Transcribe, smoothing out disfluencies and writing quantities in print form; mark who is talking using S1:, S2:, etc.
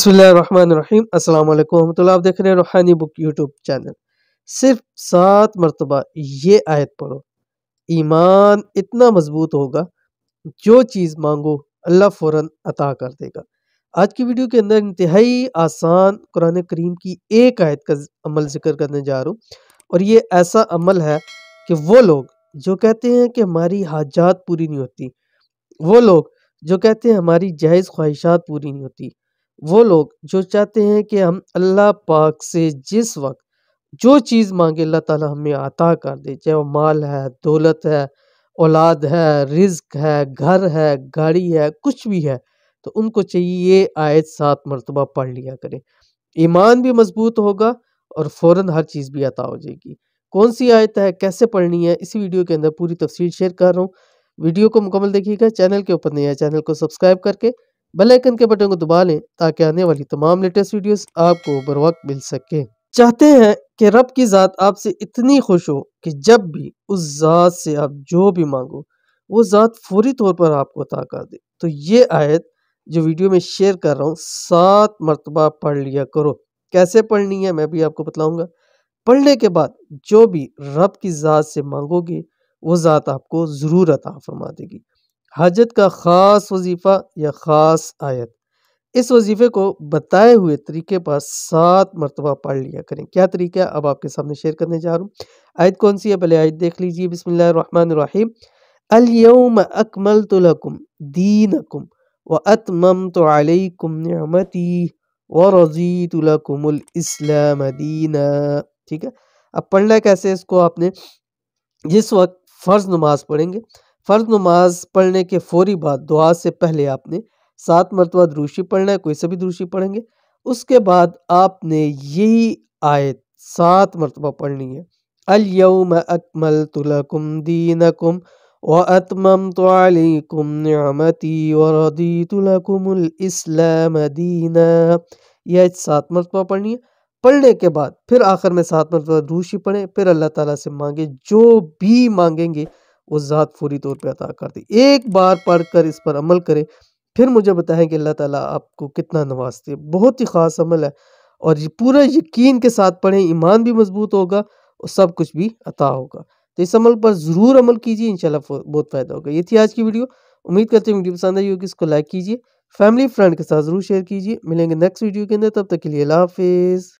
S1: بسم اللہ الرحمن الرحیم۔ السلام علیکم ورحمۃ اللہ۔ آپ دیکھ رہے ہیں روحانی بک یوٹیوب چینل۔ صرف 7 مرتبہ یہ آیت پڑھو، ایمان اتنا مضبوط ہوگا، جو چیز مانگو اللہ فوراً عطا کر دے گا۔ آج کی ویڈیو کے اندر انتہائی آسان قرآن کریم کی ایک آیت کا عمل ذکر کرنے جا رہا ہوں، اور یہ ایسا عمل ہے کہ وہ لوگ جو کہتے ہیں کہ ہماری حاجات پوری نہیں ہوتی، وہ لوگ جو کہتے ہیں ہماری جائز خواہشات پوری نہیں ہوتی، وہ لوگ جو چاہتے ہیں کہ ہم اللہ پاک سے جس وقت جو چیز مانگے اللہ تعالیٰ ہمیں عطا کر دے، چاہے وہ مال ہے، دولت ہے، اولاد ہے، رزق ہے، گھر ہے، گاڑی ہے، کچھ بھی ہے، تو ان کو چاہیے یہ آیت 7 مرتبہ پڑھ لیا کریں۔ ایمان بھی مضبوط ہوگا اور فوراً ہر چیز بھی عطا ہو جائے گی۔ کون سی آیت ہے، کیسے پڑھنی ہے، اسی ویڈیو کے اندر پوری تفصیل شیئر کر رہا ہوں۔ ویڈیو کو مکمل دیکھیے گا۔ چینل کے اوپر نہیں ہے، چینل کو سبسکرائب کر کے بیل آئیکن کے بٹن کو دبا لیں تاکہ آنے والی تمام لیٹسٹ ویڈیوز آپ کو بر وقت مل سکے۔ چاہتے ہیں کہ رب کی ذات آپ سے اتنی خوش ہو کہ جب بھی اس ذات سے آپ جو بھی مانگو وہ ذات فوری طور پر آپ کو عطا کر دے، تو یہ آیت جو ویڈیو میں شیئر کر رہا ہوں 7 مرتبہ پڑھ لیا کرو۔ کیسے پڑھنی ہے میں بھی آپ کو بتلاؤں گا۔ پڑھنے کے بعد جو بھی رب کی ذات سے مانگو گے وہ ذات آپ کو ضرور عطا فرما دے گی۔ حاجت کا خاص وظیفہ یا خاص آیت، اس وظیفے کو بتائے ہوئے طریقے پر 7 مرتبہ پڑھ لیا کریں۔ کیا طریقہ ہے اب آپ کے سامنے شیئر کرنے جا رہا ہوں۔ آیت کون سی ہے پہلے آیت دیکھ لیجئے۔ بسم اللہ الرحمن الرحیم۔ الیوم اکملت لکم دینکم واتممت علیکم نعمتی ورضیت لکم الاسلام دینا۔ ٹھیک ہے، اب پڑھنا کیسے اس کو آپ نے، جس وقت فرض نماز پڑھیں گے، فرض نماز پڑھنے کے فوری بعد دعا سے پہلے آپ نے 7 مرتبہ درود شریف پڑھنا ہے، کوئی سے بھی درود شریف پڑھیں گے۔ اس کے بعد آپ نے یہی آیت 7 مرتبہ پڑھنی ہے۔ الیوم اکملت لکم دینکم واتممت علیکم نعمتی ورضیت لکم الاسلام دینا۔ یہ آیت 7 مرتبہ پڑھنی ہے۔ پڑھنے کے بعد پھر آخر میں 7 مرتبہ درود شریف پڑھیں، پھر اللہ تعالیٰ سے مانگیں، جو بھی مانگیں گے وہ ذات فوری طور پہ عطا کر دے۔ ایک بار پڑھ کر اس پر عمل کریں، پھر مجھے بتائیں کہ اللہ تعالیٰ آپ کو کتنا نوازتے۔ بہت ہی خاص عمل ہے، اور یہ پورا یقین کے ساتھ پڑھیں، ایمان بھی مضبوط ہوگا اور سب کچھ بھی عطا ہوگا۔ تو اس عمل پر ضرور عمل کیجیے، انشاءاللہ بہت فائدہ ہوگا۔ یہ تھی آج کی ویڈیو، امید کرتے ہیں ویڈیو پسند آئی ہوگی، اس کو لائک کیجیے، فیملی فرینڈ کے ساتھ ضرور شیئر کیجیے۔ ملیں گے نیکسٹ ویڈیو کے اندر، تب تک کے لیے اللہ حافظ۔